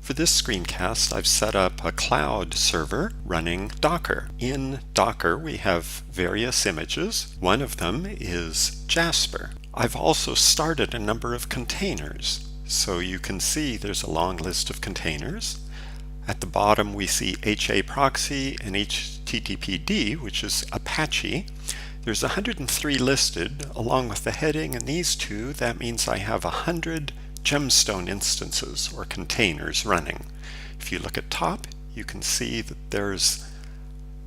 For this screencast, I've set up a cloud server running Docker. In Docker, we have various images. One of them is Jasper. I've also started a number of containers. So you can see there's a long list of containers. At the bottom, we see HAProxy and HTTPD, which is Apache. There's 103 listed, along with the heading and these two. That means I have 100 GemStone instances or containers running. If you look at top, you can see that there's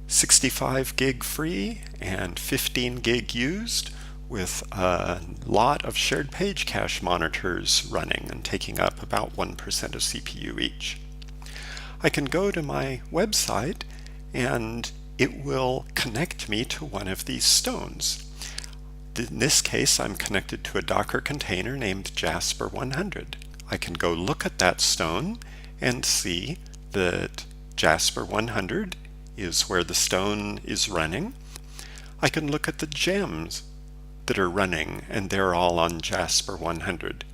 65 gig free and 15 gig used, with a lot of shared page cache monitors running and taking up about 1% of CPU each. I can go to my website and it will connect me to one of these stones. In this case, I'm connected to a Docker container named Jasper 100. I can go look at that stone and see that Jasper 100 is where the stone is running. I can look at the gems that are running, and they're all on Jasper 100.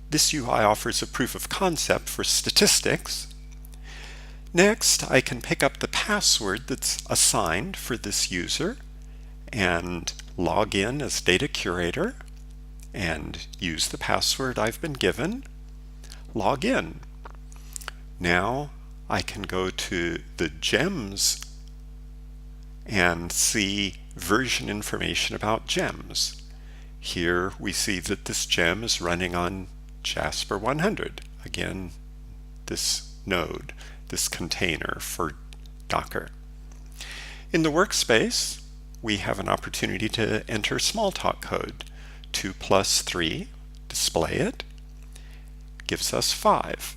This UI offers a proof of concept for statistics. Next, I can pick up the password that's assigned for this user and log in as data curator and use the password I've been given. Log in. Now I can go to the gems and see version information about gems. Here we see that this gem is running on Jasper 100. Again, this node, this container for Docker. In the workspace, we have an opportunity to enter Smalltalk code. 2 plus 3, display it, gives us 5,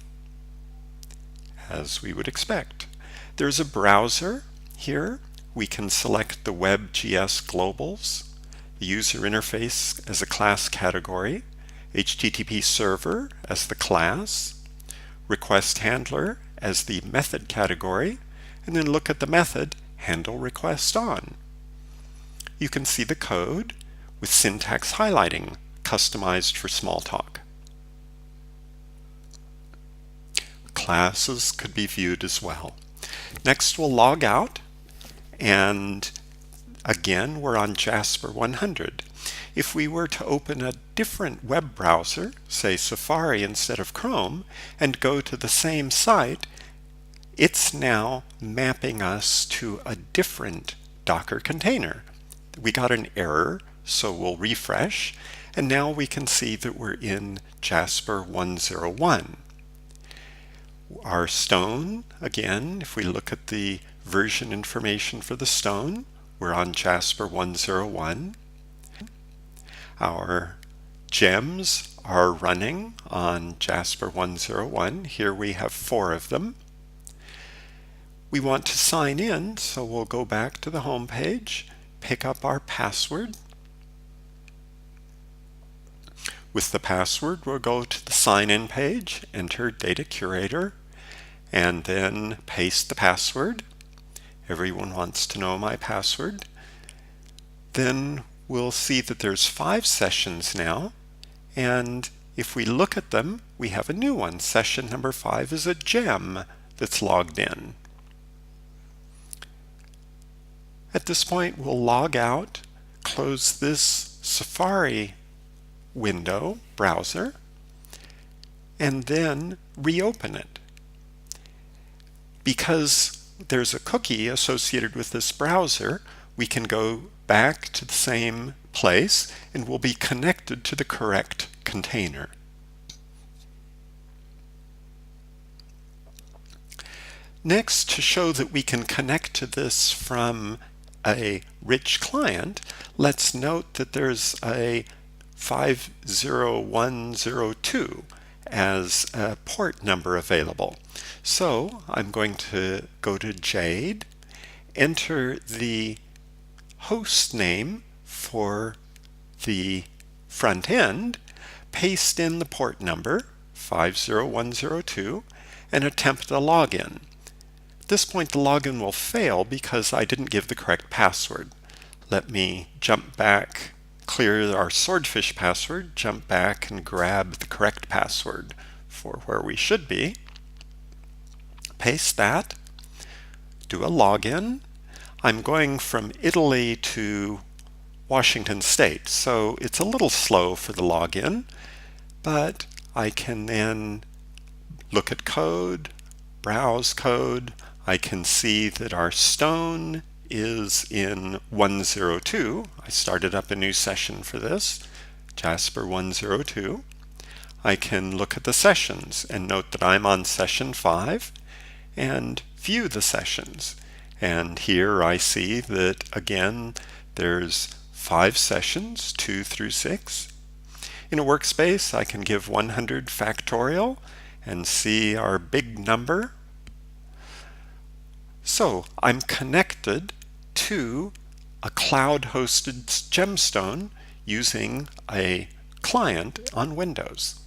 as we would expect. There's a browser here. We can select the WebGS globals, the user interface as a class category, HTTP server as the class, request handler as the method category, and then look at the method handle request on. You can see the code with syntax highlighting, customized for Smalltalk. Classes could be viewed as well. Next, we'll log out, and again, we're on Jasper 100. If we were to open a different web browser, say Safari instead of Chrome, and go to the same site, it's now mapping us to a different Docker container. We got an error, so we'll refresh, and now we can see that we're in Jasper 101. Our stone, again, if we look at the version information for the stone, we're on Jasper 101. Our gems are running on Jasper 101. Here we have 4 of them. We want to sign in, so we'll go back to the home page, pick up our password. With the password, we'll go to the sign-in page, enter data curator, and then paste the password. Everyone wants to know my password. Then we'll see that there's 5 sessions now, and if we look at them, we have a new one. Session number 5 is a gem that's logged in. At this point, we'll log out, close this Safari window, browser, and then reopen it. Because there's a cookie associated with this browser, we can go back to the same place and we'll be connected to the correct container. Next, to show that we can connect to this from a rich client, let's note that there's a 50102 as a port number available. So I'm going to go to Jade, enter the host name for the front end, paste in the port number 50102, and attempt a login. At this point, the login will fail because I didn't give the correct password. Let me jump back, clear our swordfish password, jump back and grab the correct password for where we should be. Paste that, do a login. I'm going from Italy to Washington State, so it's a little slow for the login, but I can then look at code, browse code. I can see that our stone is in 102. I started up a new session for this, Jasper 102. I can look at the sessions and note that I'm on session 5 and view the sessions. And here I see that again there's 5 sessions, 2 through 6. In a workspace I can give 100 factorial and see our big number. So I'm connected to a cloud-hosted GemStone using a client on Windows.